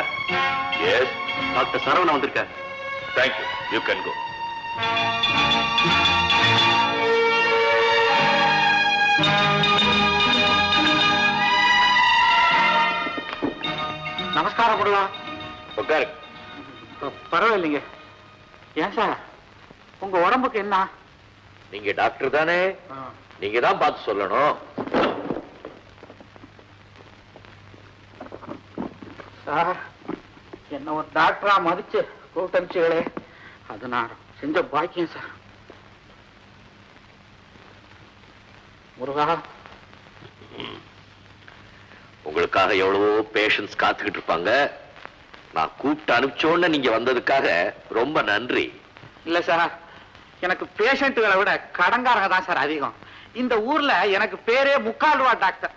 Sir. S, doctor Saravanan வந்திருக்கார். Thank you, you can go. நமஸ்காரம் கொடுவா. உட்காரு. பரவாயில்லைங்க. ஏன் சார், உங்க உடம்புக்கு என்ன? நீங்க டாக்டர் தானே, நீங்க தான் பார்த்து சொல்லணும். சார், என்ன ஒரு டாக்டரா மதிச்சு கூப்பிட்டு அனுப்பிச்சுகளே, அது நான் செஞ்ச பாக்கியம் சார். முருகா, உங்களுக்காக எவ்வளவோ பேஷன்ஸ் காத்துக்கிட்டு இருப்பாங்க. நான் கூப்பிட்டு அனுப்பிச்சோன்னு நீங்க வந்ததுக்காக ரொம்ப நன்றி. இல்ல சார், எனக்கு பேஷண்ட்டுகளை விட கடன்காரங்க தான் சார் அதிகம். இந்த ஊர்ல எனக்கு பேரே 3/4 ரூபா டாக்டர்.